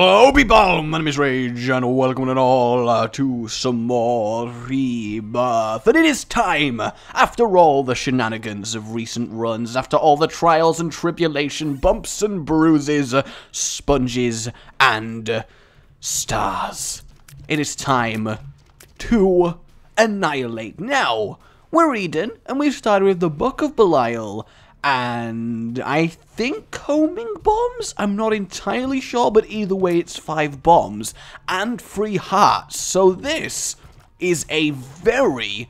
Hello people, my name is Rage, and welcome and all to some more Rebirth. And it is time, after all the shenanigans of recent runs, after all the trials and tribulation, bumps and bruises, sponges and stars, it is time to annihilate. Now, we're reading, and we've started with the Book of Belial, and I think homing bombs? I'm not entirely sure, but either way it's 5 bombs and 3 hearts. So this is a very,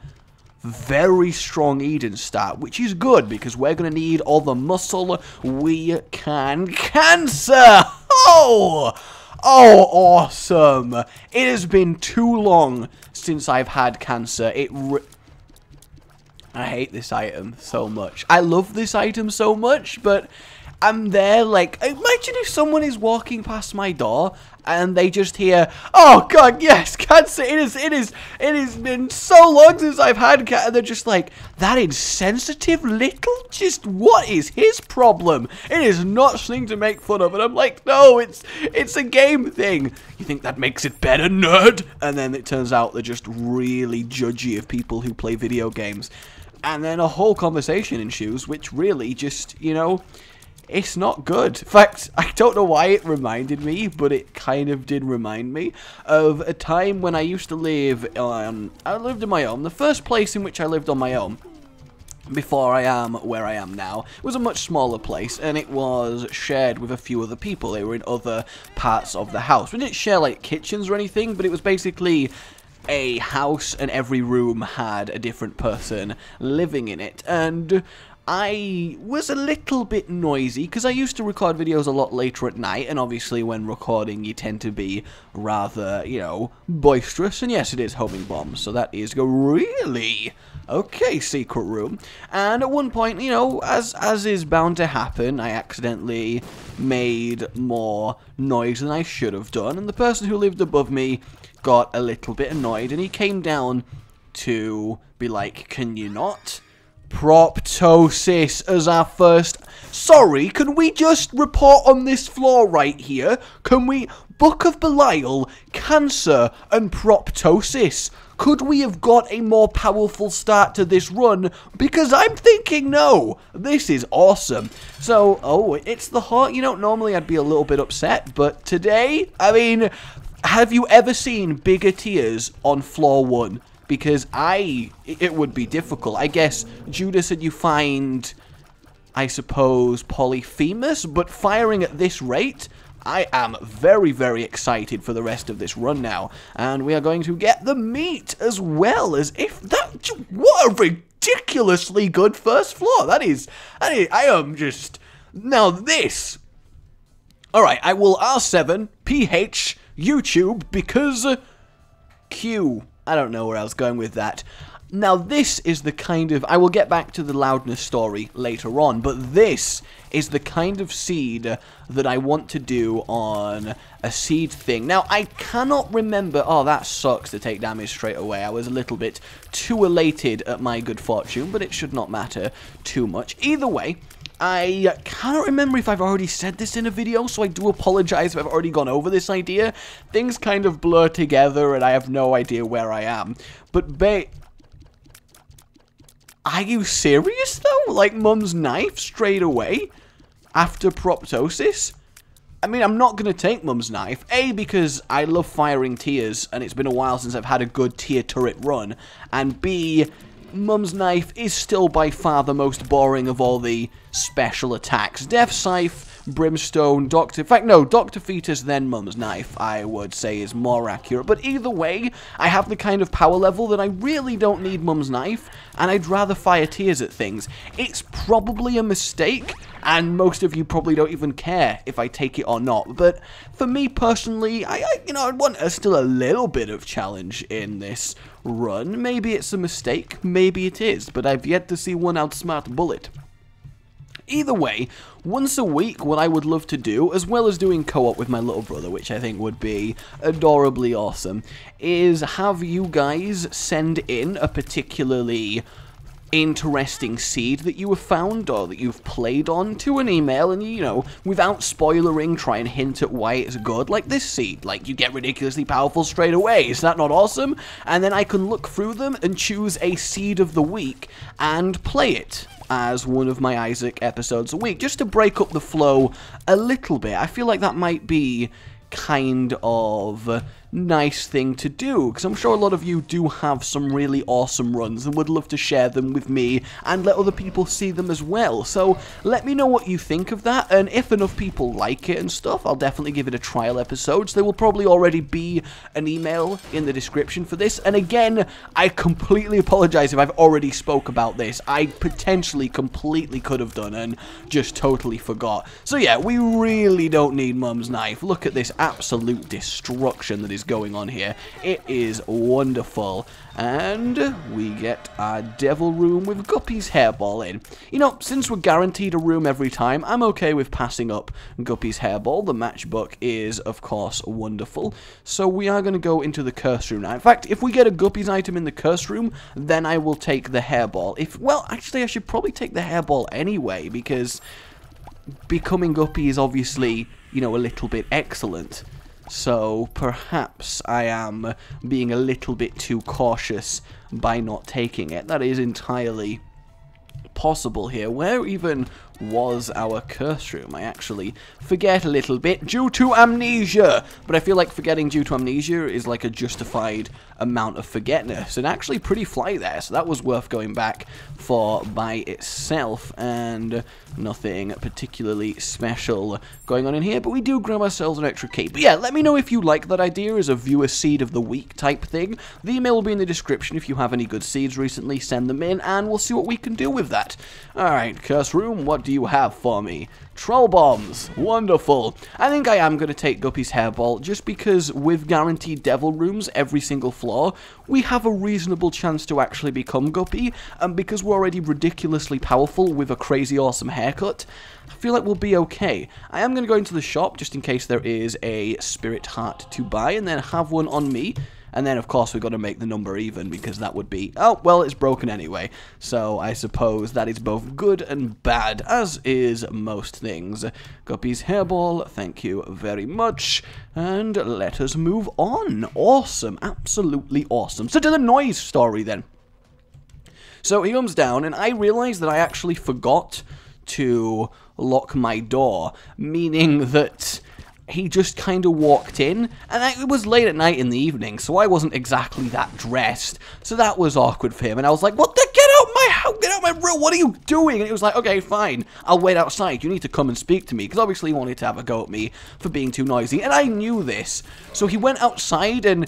very strong Eden start, which is good because we're going to need all the muscle we can. Cancer! Oh, awesome. It has been too long since I've had cancer. I hate this item so much. I love this item so much, but I'm there like, imagine if someone is walking past my door and they just hear, oh god, yes, cancer, it has been so long since I've had cancer, and they're just like, that insensitive little, just what is his problem? It is not something to make fun of, and I'm like, no, it's a game thing. You think that makes it better, nerd? And then it turns out they're just really judgy of people who play video games. And then a whole conversation ensues, which really just, you know, it's not good. In fact, I don't know why it reminded me, but it kind of did remind me of a time when I used to live on, I lived on my own. The first place in which I lived on my own, before I am where I am now, was a much smaller place, and it was shared with a few other people. They were in other parts of the house. We didn't share, like, kitchens or anything, but it was basically a house, and every room had a different person living in it, and I was a little bit noisy, because I used to record videos a lot later at night, and obviously when recording you tend to be rather, you know, boisterous, and yes, it is homing bombs, so that is really okay, secret room. And at one point, you know, as is bound to happen, I accidentally made more noise than I should have done, and the person who lived above me got a little bit annoyed, and he came down to be like, can you not? Proptosis as our first. Sorry, can we just report on this floor right here? Can we? Book of Belial, cancer, and proptosis. Could we have got a more powerful start to this run? Because I'm thinking no. This is awesome. So, oh, it's the heart. You know, normally I'd be a little bit upset, but today, I mean, have you ever seen bigger tears on floor 1? Because it would be difficult. I guess, Judas said you find, I suppose, Polyphemus, but firing at this rate, I am very, very excited for the rest of this run now. And we are going to get the meat as well, as if that, what a ridiculously good first floor. That is, I am just, now this. Alright, I will R7, PH, YouTube, because Q. I don't know where I was going with that. Now this is the kind of, I will get back to the loudness story later on, but this is the kind of seed that I want to do on a seed thing. Now I cannot remember, oh that sucks to take damage straight away. I was a little bit too elated at my good fortune, but it should not matter too much. Either way, I cannot remember if I've already said this in a video, so I do apologize if I've already gone over this idea. Things kind of blur together, and I have no idea where I am. But are you serious, though? Like, Mum's knife straight away? After proptosis? I mean, I'm not going to take Mum's knife. A, because I love firing tiers, and it's been a while since I've had a good tier turret run. And B, Mum's knife is still by far the most boring of all the special attacks. Death Scythe, Brimstone, Dr. In fact, no, Dr. Fetus, then Mum's knife, I would say is more accurate. But either way, I have the kind of power level that I really don't need Mum's knife, and I'd rather fire tears at things. It's probably a mistake, and most of you probably don't even care if I take it or not. But for me personally, you know, I'd want still a little bit of challenge in this run. Maybe it's a mistake, maybe it is, but I've yet to see one outsmart Bullet. Either way, once a week, what I would love to do, as well as doing co-op with my little brother, which I think would be adorably awesome, is have you guys send in a particularly interesting seed that you have found or that you've played on to an email, and you know, without spoilering, try and hint at why it's good, like this seed, like you get ridiculously powerful straight away. Is that not awesome? And then I can look through them and choose a seed of the week and play it as one of my Isaac episodes a week, just to break up the flow a little bit. I feel like that might be kind of nice thing to do, because I'm sure a lot of you do have some really awesome runs and would love to share them with me and let other people see them as well. So let me know what you think of that, and if enough people like it and stuff, I'll definitely give it a trial episode. So there will probably already be an email in the description for this. And again, I completely apologize if I've already spoke about this. I potentially completely could have done and just totally forgot. So yeah, we really don't need Mum's knife. Look at this absolute destruction that is going on here. It is wonderful. And we get our devil room with Guppy's hairball in. You know, since we're guaranteed a room every time, I'm okay with passing up Guppy's hairball. The matchbook is, of course, wonderful. So we are going to go into the curse room now. In fact, if we get a Guppy's item in the curse room, then I will take the hairball. Well, actually, I should probably take the hairball anyway, because becoming Guppy is obviously, you know, a little bit excellent. So perhaps I am being a little bit too cautious by not taking it. That is entirely possible here. Where even was our curse room? I actually forget a little bit due to amnesia, but I feel like forgetting due to amnesia is like a justified amount of forgetness, and actually pretty fly there, so that was worth going back for by itself. And nothing particularly special going on in here, but we do grab ourselves an extra key. But yeah, let me know if you like that idea as a viewer seed of the week type thing. The email will be in the description. If you have any good seeds recently, send them in and we'll see what we can do with that. Alright, curse room, what do you have for me? Troll bombs. Wonderful. I think I am going to take Guppy's hairball, just because with guaranteed devil rooms every single floor, we have a reasonable chance to actually become Guppy, and because we're already ridiculously powerful with a crazy awesome haircut, I feel like we'll be okay. I am going to go into the shop just in case there is a spirit heart to buy, and then have one on me. And then, of course, we've got to make the number even, because that would be, oh, well, it's broken anyway. So I suppose that is both good and bad, as is most things. Guppy's hairball, thank you very much. And let us move on. Awesome, absolutely awesome. So to the noise story, then. So he comes down, and I realize that I actually forgot to lock my door, meaning that he just kind of walked in, and it was late at night in the evening, so I wasn't exactly that dressed, so that was awkward for him, and I was like, what the, get out my house, get out my room, what are you doing? And he was like, okay, fine, I'll wait outside, you need to come and speak to me, because obviously he wanted to have a go at me for being too noisy, and I knew this, so he went outside, and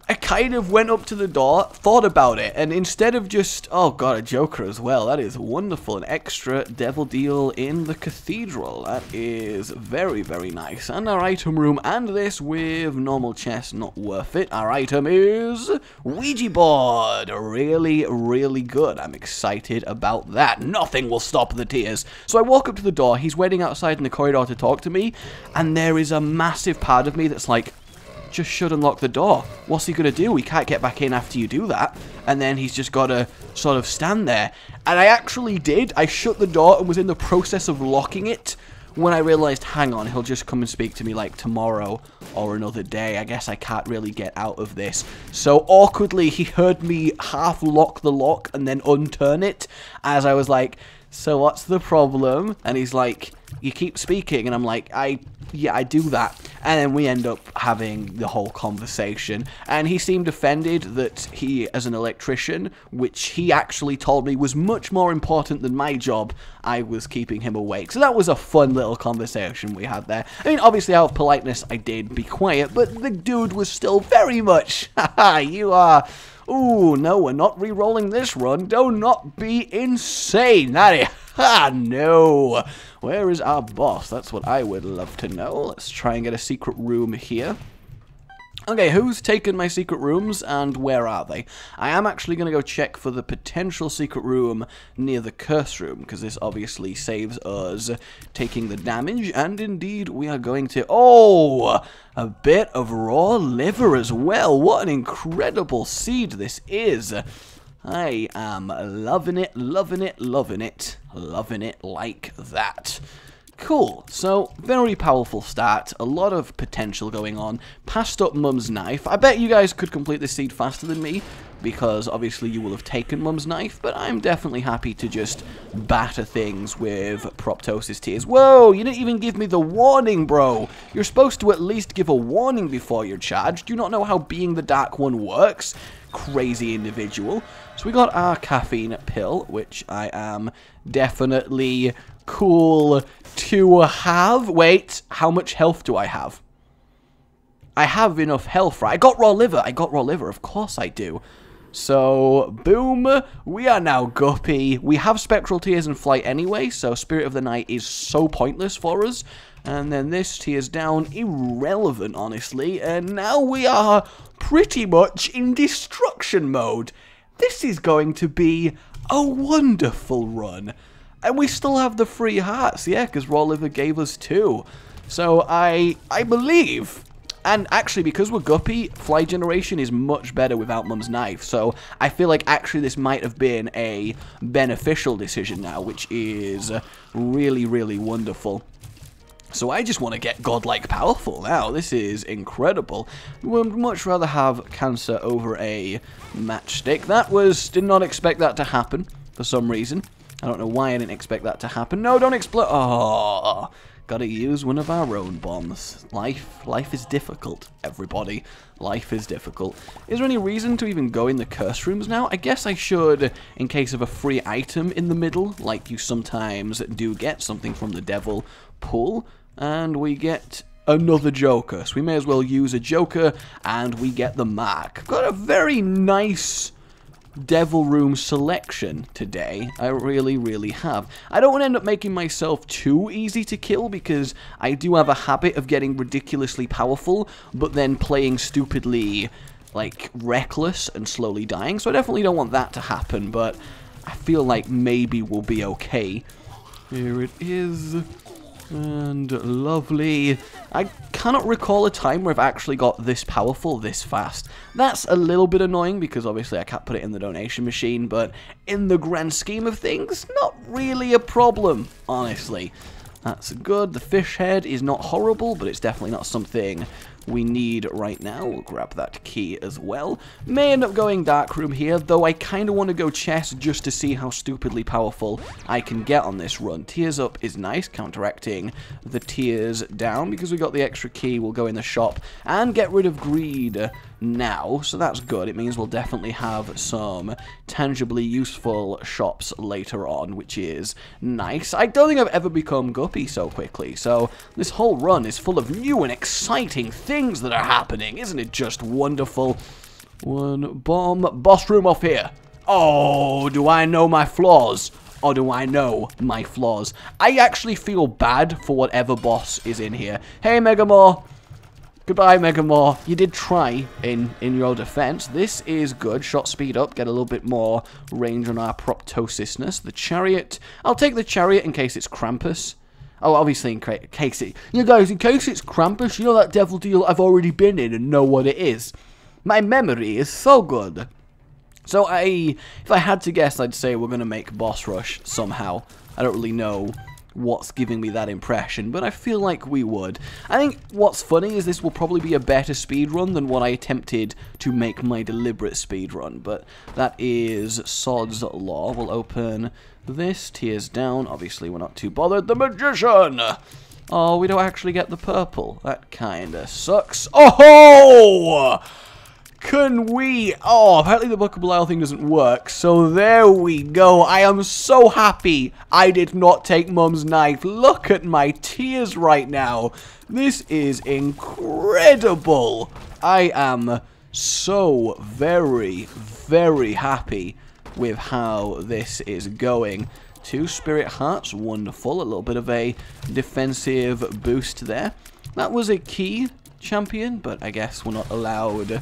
I kind of went up to the door, thought about it, and instead of just, oh god, a Joker as well, that is wonderful, an extra devil deal in the cathedral, that is very, very nice, and our item room, and this with normal chest, not worth it, our item is Ouija board, really, really good, I'm excited about that, nothing will stop the tears. So I walk up to the door, he's waiting outside in the corridor to talk to me, and there is a massive part of me that's like, just should unlock the door. What's he gonna do? He can't get back in after you do that. And then he's just gotta sort of stand there. And I actually did. I shut the door and was in the process of locking it when I realized, hang on, he'll just come and speak to me like tomorrow or another day. I guess I can't really get out of this. So awkwardly, he heard me half lock the lock and then unturn it as I was like, so what's the problem? And he's like, you keep speaking, and I'm like, yeah, I do that. And then we end up having the whole conversation, and he seemed offended that he, as an electrician, which he actually told me was much more important than my job, I was keeping him awake. So that was a fun little conversation we had there. I mean, obviously out of politeness, I did be quiet, but the dude was still very much, haha, you are... Ooh, no, we're not re-rolling this run. Do not be insane. No. Where is our boss? That's what I would love to know. Let's try and get a secret room here. Okay, who's taken my secret rooms, and where are they? I am actually going to go check for the potential secret room near the curse room, because this obviously saves us taking the damage, and indeed we are going to... Oh! A bit of raw liver as well. What an incredible seed this is. I am loving it, loving it, loving it, loving it like that. Cool, so very powerful start, a lot of potential going on, passed up Mum's knife. I bet you guys could complete this seed faster than me, because obviously you will have taken Mum's knife, but I'm definitely happy to just batter things with Proptosis Tears. Whoa, you didn't even give me the warning, bro. You're supposed to at least give a warning before you're charged. Do you not know how being the Dark One works? Crazy individual. So we got our caffeine pill, which I am definitely cool to have. Wait, how much health do I have? I have enough health, right? I got raw liver, of course I do. So, boom, we are now Guppy. We have Spectral Tears and Flight anyway, so Spirit of the Night is so pointless for us. And then this Tears Down, irrelevant, honestly. And now we are pretty much in destruction mode. This is going to be a wonderful run. And we still have the free hearts, yeah, because Raw Liver gave us 2. So I believe, and actually because we're Guppy, Fly Generation is much better without Mum's knife. So I feel like actually this might have been a beneficial decision now, which is really, really wonderful. So I just want to get godlike powerful now. This is incredible. Would much rather have cancer over a matchstick. Did not expect that to happen for some reason. I don't know why I didn't expect that to happen. No, don't explode. Oh, gotta use one of our own bombs. Life is difficult, everybody. Life is difficult. Is there any reason to even go in the curse rooms now? I guess I should, in case of a free item in the middle, like you sometimes do get something from the devil pool. And we get another Joker. So we may as well use a Joker, and we get the mark. Got a very nice Devil Room selection today. I really, really have. I don't want to end up making myself too easy to kill, because I do have a habit of getting ridiculously powerful, but then playing stupidly, like, reckless and slowly dying. So I definitely don't want that to happen, but I feel like maybe we'll be okay. Here it is. And lovely. I cannot recall a time where I've actually got this powerful this fast. That's a little bit annoying because obviously I can't put it in the donation machine, but in the grand scheme of things, not really a problem, honestly. That's good. The fish head is not horrible, but it's definitely not something we need right now. We'll grab that key as well. May end up going dark room here, though I kind of want to go chest just to see how stupidly powerful I can get on this run. Tears up is nice, counteracting the tears down. Because we got the extra key, we'll go in the shop and get rid of greed now, so that's good. It means we'll definitely have some tangibly useful shops later on, which is nice. I don't think I've ever become Guppy so quickly, so this whole run is full of new and exciting things that are happening. Isn't it just wonderful? One bomb. Boss room off here. Oh, do I know my flaws? Or do I know my flaws? I actually feel bad for whatever boss is in here. Hey, Megamore. Goodbye, Megamore. You did try in your defense. This is good. Shot speed up. Get a little bit more range on our proptosisness. The chariot. I'll take the chariot in case it's Krampus. Oh, obviously in case it... You guys, in case it's Krampus, you know that devil deal I've already been in and know what it is. My memory is so good. So if I had to guess, I'd say we're going to make boss rush somehow. I don't really know what's giving me that impression, but I feel like we would. I think what's funny is this will probably be a better speedrun than what I attempted to make my deliberate speedrun, but that is sod's law. We'll open this, tears down, obviously we're not too bothered. The magician! Oh, we don't actually get the purple. That kinda sucks. Oh! Can we... Oh, apparently the Book of Belial thing doesn't work, so there we go. I am so happy I did not take Mum's knife. Look at my tears right now. This is incredible. I am so very, very happy with how this is going. 2 spirit hearts, wonderful. A little bit of a defensive boost there. That was a key champion, but I guess we're not allowed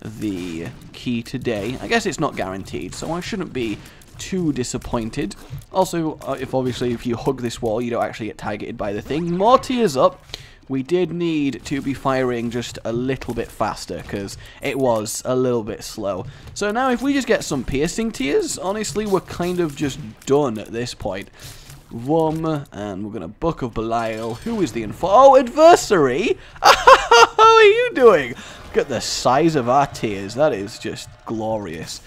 the key today. I guess it's not guaranteed, so I shouldn't be too disappointed. Also, if you hug this wall, you don't actually get targeted by the thing. More tears up. we did need to be firing just a little bit faster, because it was a little bit slow. So now if we just get some piercing tears, honestly, we're kind of just done at this point. And we're going to Book of Belial. Who is the adversary? How are you doing? Look at the size of our tears. That is just glorious.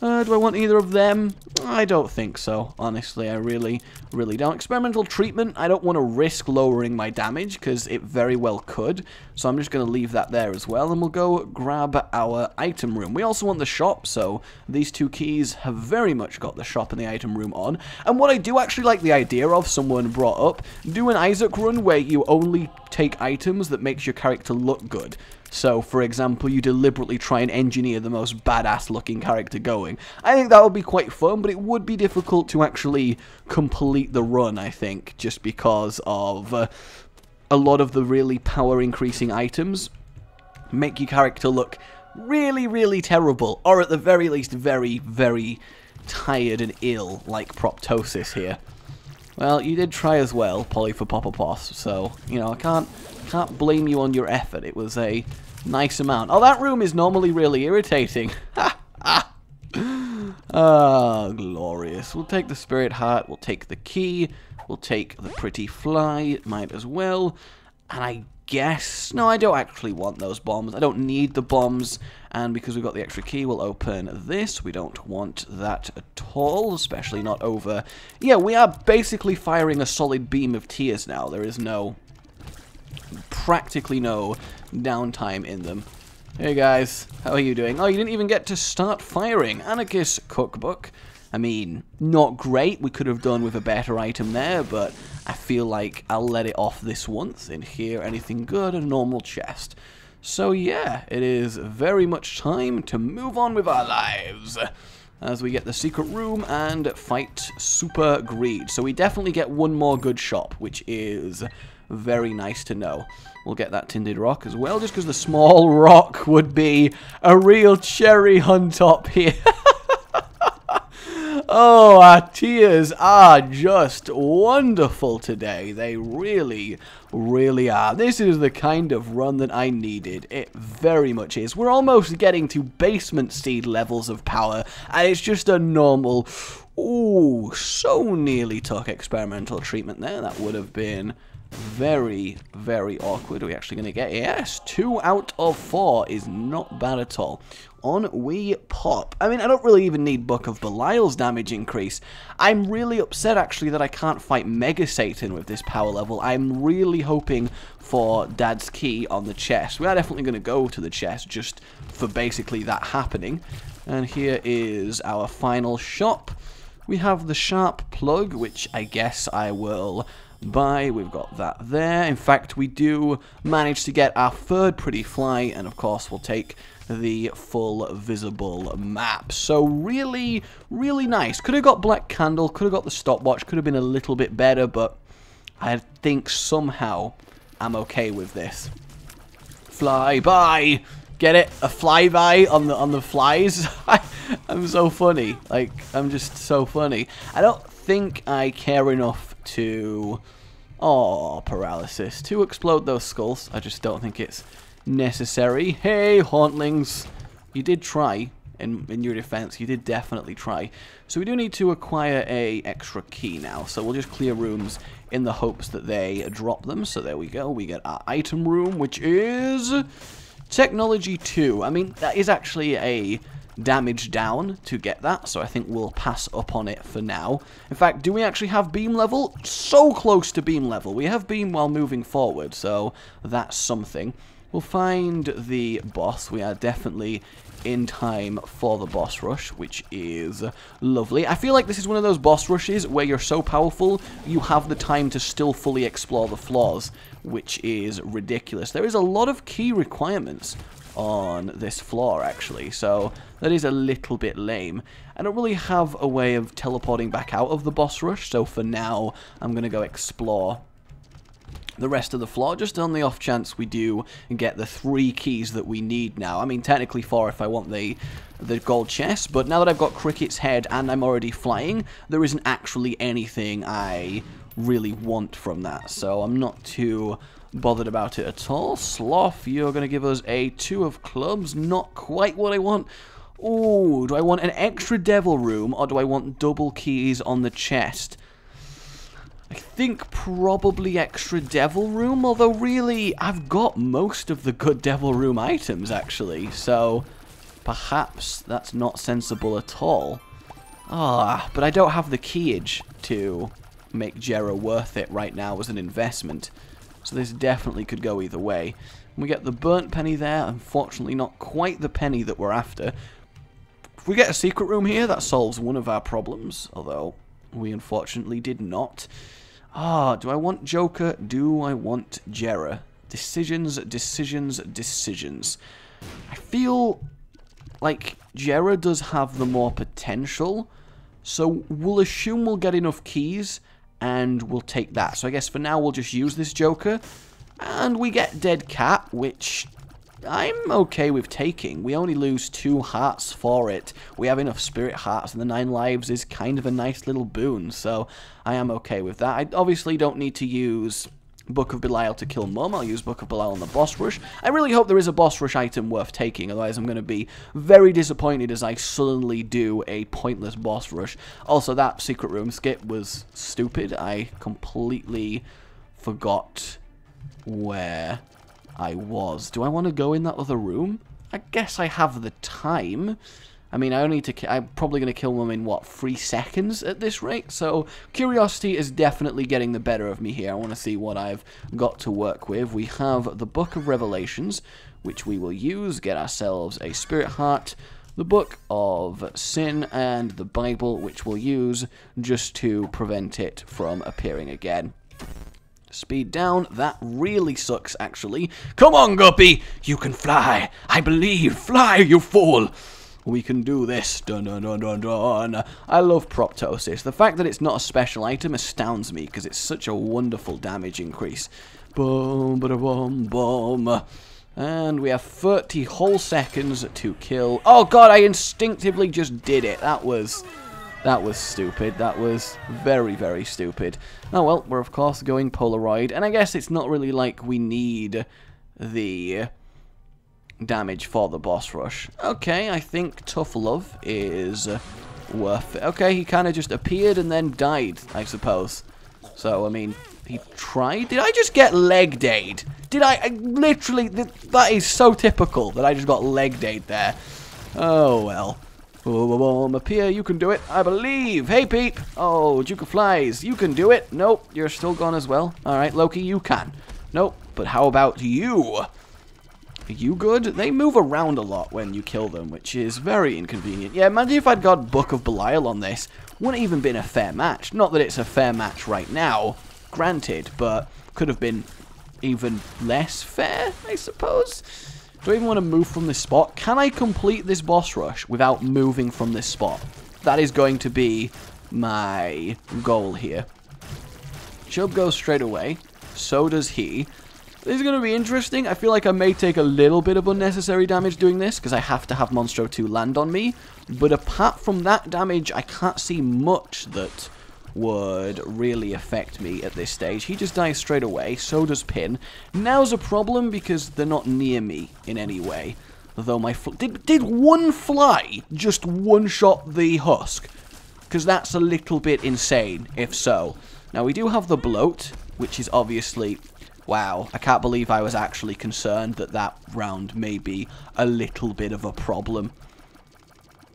Do I want either of them? I don't think so, honestly. I really don't. Experimental treatment, I don't want to risk lowering my damage, because it very well could. So I'm just going to leave that there as well, and we'll go grab our item room. We also want the shop, so these two keys have very much got the shop and the item room on. And what I do actually like the idea of, someone brought up, do an Isaac run where you only take items that makes your character look good. So, for example, you deliberately try and engineer the most badass-looking character going. I think that would be quite fun, but it would be difficult to actually complete the run, I think, just because of a lot of the really power-increasing items make your character look really terrible, or at the very least very tired and ill, like Proptosis here. Well, you did try as well, Polyphopopopos, so, you know, I can't blame you on your effort. It was a nice amount. Oh, that room is normally really irritating. Ah, glorious. We'll take the Spirit Heart, we'll take the key, we'll take the pretty fly, might as well. And I guess, no, I don't actually want those bombs. I don't need the bombs, and because we've got the extra key, we'll open this. We don't want that at all, especially not over. Yeah, we are basically firing a solid beam of tears now. There is practically no downtime in them. Hey guys, how are you doing? Oh, you didn't even get to start firing. Anarchist Cookbook. I mean, not great. We could have done with a better item there, but I feel like I'll let it off this once. In here, anything good? A normal chest. So yeah, it is very much time to move on with our lives as we get the secret room and fight Super Greed. So we definitely get one more good shop, which is very nice to know. We'll get that tinted rock as well, just because the small rock would be a real cherry on top here. Oh, our tears are just wonderful today. They really are. This is the kind of run that I needed. It very much is. We're almost getting to basement seed levels of power, and it's just a normal... Ooh, so nearly took experimental treatment there. That would have been very awkward. Are we actually going to get... Yes, 2 out of 4 is not bad at all. On we pop. I mean, I don't really even need Book of Belial's damage increase. I'm really upset, actually, that I can't fight Mega Satan with this power level. I'm really hoping for Dad's Key on the chest. We are definitely going to go to the chest just for basically that happening. And here is our final shop. We have the Sharp Plug, which I guess I will buy. We've got that there. In fact, we do manage to get our third pretty fly, and of course we'll take the full visible map. So really nice. Could have got Black Candle, could have got the stopwatch, could have been a little bit better, but I think somehow I'm okay with this. Fly by. Get it? A flyby on the flies? I'm so funny. Like, I'm just so funny. I don't think I care enough to... Oh, paralysis. To explode those skulls. I just don't think it's necessary. Hey, Hauntlings. You did try. In your defense, you did definitely try. So we do need to acquire a extra key now. So we'll just clear rooms in the hopes that they drop them. So there we go. We get our item room, which is... Technology 2. I mean, that is actually a damage down to get that, so I think we'll pass up on it for now. In fact, do we actually have beam level? So close to beam level. We have beam while moving forward, so that's something. We'll find the boss. We are definitely in time for the boss rush, which is lovely. I feel like this is one of those boss rushes where you're so powerful, you have the time to still fully explore the floors, which is ridiculous. There is a lot of key requirements on this floor, actually, so that is a little bit lame. I don't really have a way of teleporting back out of the boss rush, so for now, I'm going to go explore the rest of the floor, just on the off chance we do get the 3 keys that we need now. I mean, technically 4 if I want the gold chest, but now that I've got Cricket's head and I'm already flying, there isn't actually anything I really want from that, so I'm not too bothered about it at all. Sloth, you're going to give us a 2 of clubs. Not quite what I want. Ooh, do I want an extra devil room, or do I want double keys on the chest? I think probably extra devil room, although really, I've got most of the good devil room items, actually, so perhaps that's not sensible at all. Ah, but I don't have the keyage to make Jera worth it right now as an investment, so this definitely could go either way. We get the burnt penny there, unfortunately not quite the penny that we're after. If we get a secret room here, that solves one of our problems, although we unfortunately did not. Ah, do I want Joker? Do I want Jera? Decisions, decisions, decisions. I feel like Jera does have the more potential, so we'll assume we'll get enough keys, and we'll take that. So I guess for now we'll just use this Joker, and we get Dead Cat, which I'm okay with taking. We only lose 2 hearts for it. We have enough spirit hearts, and the 9 lives is kind of a nice little boon, so I am okay with that. I obviously don't need to use Book of Belial to kill Mum. I'll use Book of Belial on the boss rush. I really hope there is a boss rush item worth taking, otherwise I'm going to be very disappointed as I suddenly do a pointless boss rush. Also, that secret room skip was stupid. I completely forgot where I was. Do I want to go in that other room? I guess I have the time. I mean, I'm probably going to kill Mum in, what, 3 seconds at this rate? So, curiosity is definitely getting the better of me here. I want to see what I've got to work with. We have the Book of Revelations, which we will use, get ourselves a Spirit Heart, the Book of Sin, and the Bible, which we'll use just to prevent it from appearing again. Speed down. That really sucks, actually. Come on, Guppy! You can fly! I believe! Fly, you fool! We can do this. Dun dun dun dun dun. I love Proptosis. The fact that it's not a special item astounds me, because it's such a wonderful damage increase. Boom, ba boom, boom. And we have 30 whole seconds to kill. Oh god, I instinctively just did it. That was stupid. That was very, very stupid. Oh well, we're of course going Polaroid, and I guess it's not really like we need the damage for the boss rush. Okay, I think Tough Love is worth it. Okay, he kind of just appeared and then died, I suppose. So, I mean, he tried. Did I just get leg dayed? Did I literally, that is so typical that I just got leg dayed there. Oh, well. Boom, appear, you can do it, I believe. Hey, Peep. Oh, Duke of Flies, you can do it. Nope, you're still gone as well. Alright, Loki, you can. Nope, but how about you? Are you good? They move around a lot when you kill them, which is very inconvenient. Yeah, imagine if I'd got Book of Belial on this. Wouldn't even been a fair match. Not that it's a fair match right now, granted, but could have been even less fair, I suppose. Do I even want to move from this spot? Can I complete this boss rush without moving from this spot? That is going to be my goal here. Chubb goes straight away. So does he. This is going to be interesting. I feel like I may take a little bit of unnecessary damage doing this, because I have to have Monstro 2 land on me. But apart from that damage, I can't see much that would really affect me at this stage. He just dies straight away, so does Pin. Now's a problem, because they're not near me in any way. Though my... Did one fly just one-shot the husk? Because that's a little bit insane, if so. Now, we do have the bloat, which is obviously... Wow, I can't believe I was actually concerned that that round may be a little bit of a problem.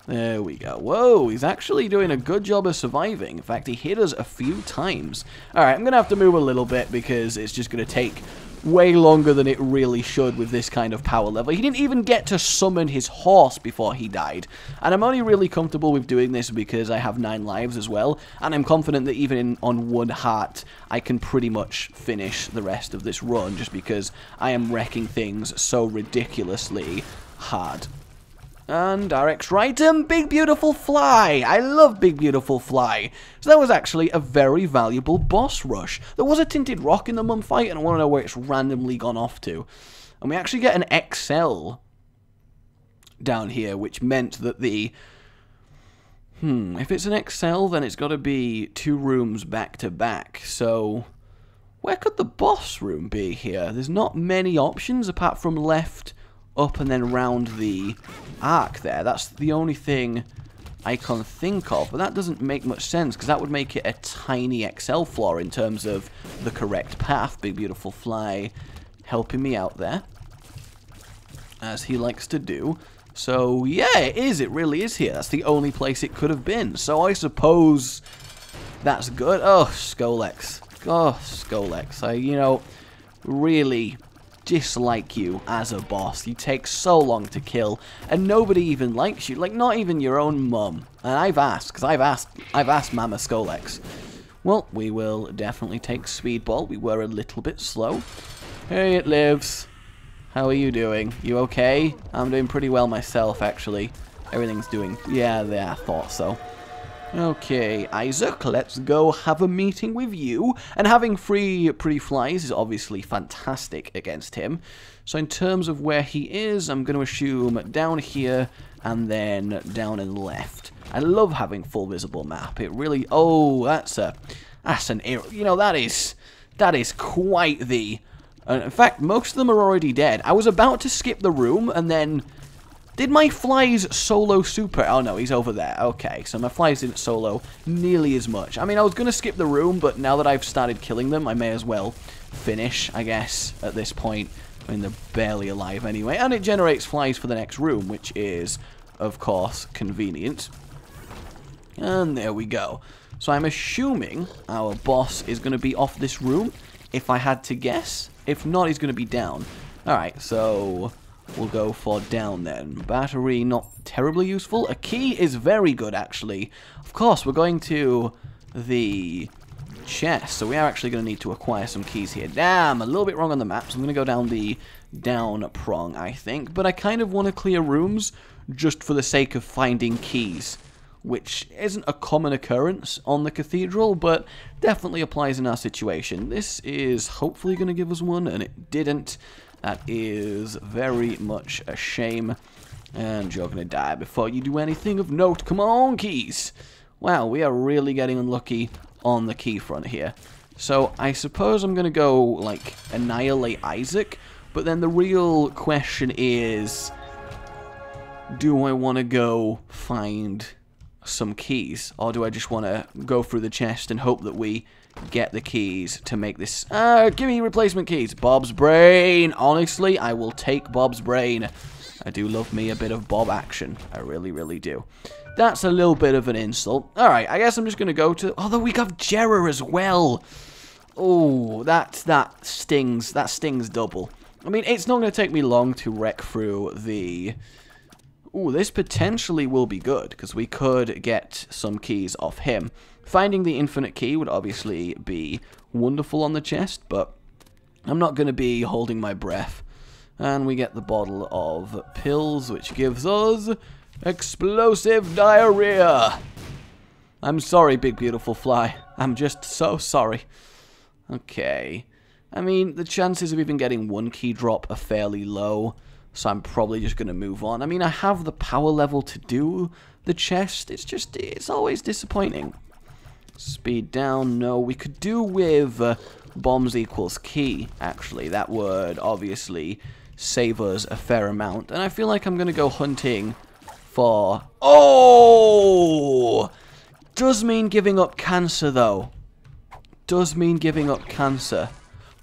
There we go. Whoa, he's actually doing a good job of surviving. In fact, he hit us a few times. Alright, I'm going to have to move a little bit because it's just going to take way longer than it really should with this kind of power level. He didn't even get to summon his horse before he died. And I'm only really comfortable with doing this because I have 9 lives as well. And I'm confident that even on 1 heart, I can pretty much finish the rest of this run just because I am wrecking things so ridiculously hard. And our extra item, Big Beautiful Fly. I love Big Beautiful Fly. So that was actually a very valuable boss rush. There was a Tinted Rock in the Mum fight, and I want to know where it's randomly gone off to. And we actually get an XL down here, which meant that the... if it's an XL, then it's got to be 2 rooms back to back. So Where could the boss room be here? There's not many options apart from left, up, and then round the arc there. That's the only thing I can think of, but that doesn't make much sense, because that would make it a tiny Excel floor in terms of the correct path. Big Beautiful Fly helping me out there, as he likes to do. So, yeah, it is. It really is here. That's the only place it could have been. So I suppose that's good. Oh, Skolex. Oh, Skolex. I, really dislike you as a boss. You take so long to kill, and nobody even likes you. Like, not even your own mum. And I've asked, because I've asked Mama Skolex. Well, we will definitely take Speedball. We were a little bit slow. Hey, it lives. How are you doing? You okay? I'm doing pretty well myself, actually. Everything's doing... Yeah, I thought so. Okay, Isaac, let's go have a meeting with you. And having 3 pretty flies is obviously fantastic against him. So in terms of where he is, I'm going to assume down here and then down and left. I love having full visible map. It really... Oh, that's an... that is quite the... in fact, most of them are already dead. I was about to skip the room, and then... Did my flies solo super? Oh, no, he's over there. Okay, so my flies didn't solo nearly as much. I mean, I was going to skip the room, but now that I've started killing them, I may as well finish, I guess, at this point. I mean, they're barely alive anyway. And it generates flies for the next room, which is, of course, convenient. And there we go. So I'm assuming our boss is going to be off this room, if I had to guess. If not, he's going to be down. Alright, so we'll go for down then. Battery, not terribly useful. A key is very good, actually. Of course, we're going to the chest, so we are actually going to need to acquire some keys here. Damn, a little bit wrong on the map, so I'm going to go down the down prong, I think. But I kind of want to clear rooms just for the sake of finding keys, which isn't a common occurrence on the cathedral, but definitely applies in our situation. This is hopefully going to give us one, and it didn't. That is very much a shame. And you're going to die before you do anything of note. Come on, keys! Wow, we are really getting unlucky on the key front here. So I suppose I'm going to go, like, annihilate Isaac, but then the real question is, do I want to go find some keys, or do I just want to go through the chest and hope that we get the keys to make this... give me replacement keys. Bob's brain. Honestly, I will take Bob's brain. I do love me a bit of Bob action. I really, really do. That's a little bit of an insult. Alright, I guess I'm just going to go to... Although we got Jera as well. Oh, that stings. That stings double. I mean, it's not going to take me long to wreck through the... Ooh, this potentially will be good, because we could get some keys off him. Finding the infinite key would obviously be wonderful on the chest, but I'm not going to be holding my breath. And we get the bottle of pills, which gives us explosive diarrhea. I'm sorry, Big Beautiful Fly. I'm just so sorry. Okay. I mean, the chances of even getting one key drop are fairly low, so I'm probably just going to move on. I mean, I have the power level to do the chest. It's always disappointing. Speed down, no. We could do with bombs equals key, actually. That would obviously save us a fair amount. And I feel like I'm going to go hunting for... Oh! Does mean giving up cancer, though. Does mean giving up cancer.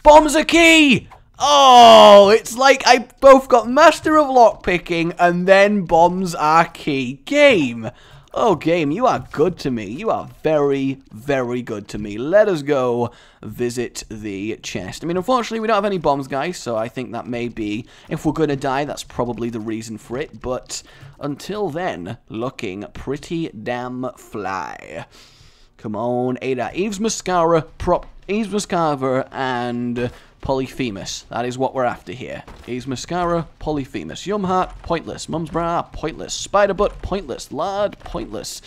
Bombs are key! Oh, it's like I both got Master of Lockpicking and then bombs are key. Game! Oh, game, you are good to me. You are very, very good to me. Let us go visit the chest. I mean, unfortunately, we don't have any bombs, guys, so I think that may be, if we're going to die, that's probably the reason for it. But until then, looking pretty damn fly. Come on, Ada. Eve's Mascara, Eve's Mascara, and Polyphemus. That is what we're after here. Eve's Mascara, Polyphemus. Yum Heart, pointless. Mum's Bra, pointless. Spider Butt, pointless. Lard, pointless.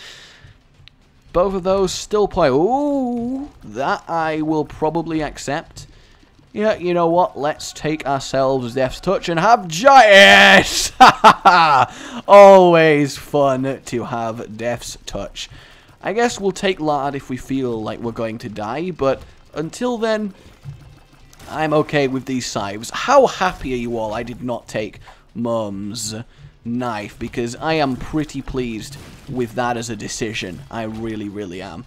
Both of those still Ooh, that I will probably accept. Yeah, you know what? Let's take ourselves Death's Touch and have Giant! Always fun to have Death's Touch. I guess we'll take Lard if we feel like we're going to die, but until then, I'm okay with these scythes. How happy are you all I did not take Mum's knife, because I am pretty pleased with that as a decision. I really, really am.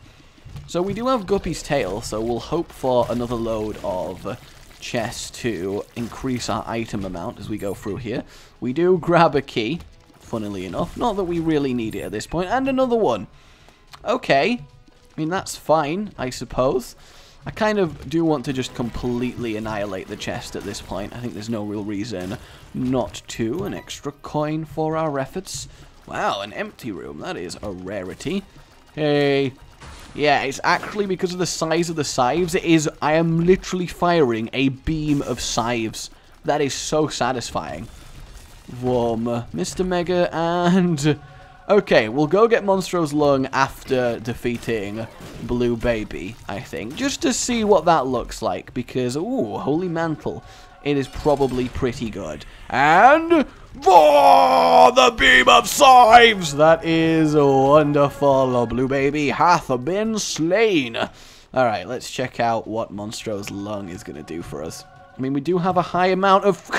So we do have Guppy's tail, so we'll hope for another load of chests to increase our item amount as we go through here. We do grab a key, funnily enough. Not that we really need it at this point. And another one. Okay. I mean, that's fine, I suppose. I kind of do want to just completely annihilate the chest at this point. I think there's no real reason not to. An extra coin for our efforts. Wow, an empty room. That is a rarity. Hey. Yeah, it's actually because of the size of the scythes. It is, I am literally firing a beam of scythes. That is so satisfying. Vroom. Mr. Mega and... Okay, we'll go get Monstro's Lung after defeating Blue Baby, I think. Just to see what that looks like, because, ooh, Holy Mantle. It is probably pretty good. And... For the beam of scythes! That is wonderful. Blue Baby hath been slain. Alright, let's check out what Monstro's Lung is going to do for us. I mean, we do have a high amount of...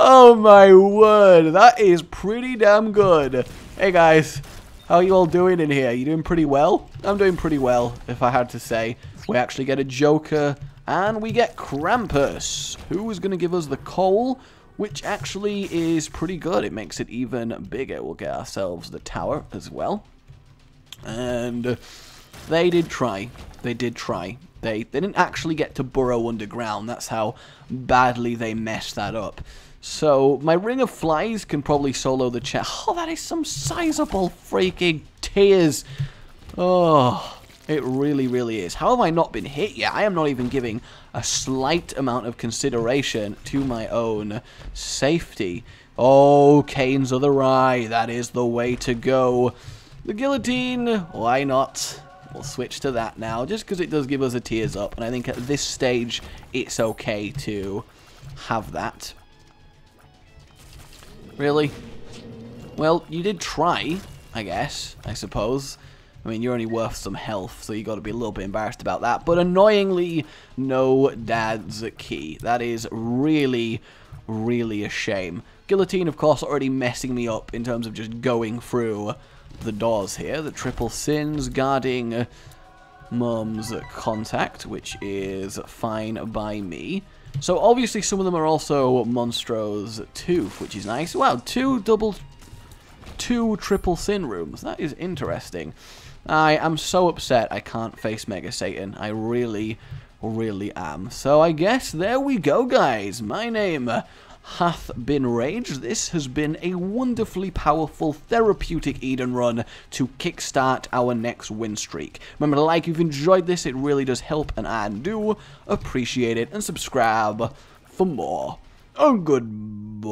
Oh my word, that is pretty damn good. Hey guys, how are you all doing in here? You doing pretty well? I'm doing pretty well, if I had to say. We actually get a Joker, and we get Krampus, who is going to give us the coal, which actually is pretty good. It makes it even bigger. We'll get ourselves the tower as well. And they did try. They did try. They didn't actually get to burrow underground. That's how badly they messed that up. So, my Ring of Flies can probably solo the chest. Oh, that is some sizable freaking tears. Oh, it really, really is. How have I not been hit yet? I am not even giving a slight amount of consideration to my own safety. Oh, Canes of the Rye. That is the way to go. The Guillotine, why not? We'll switch to that now, just because it does give us a tears up. And I think at this stage, it's okay to have that. Really? Well, you did try, I guess, I suppose. I mean, you're only worth some health, so you got to be a little bit embarrassed about that. But annoyingly, no dad's key. That is really, really a shame. Guillotine, of course, already messing me up in terms of just going through the doors here. The triple sins guarding Mum's contact, which is fine by me. So obviously some of them are also Monstro's Tooth, which is nice. Wow, two triple sin rooms. That is interesting. I am so upset I can't face Mega Satan. I really, really am. So I guess there we go, guys. My name hath been Rage. This has been a wonderfully powerful therapeutic Eden run to kickstart our next win streak. Remember to like if you've enjoyed this, it really does help and I do appreciate it, and subscribe for more. And goodbye.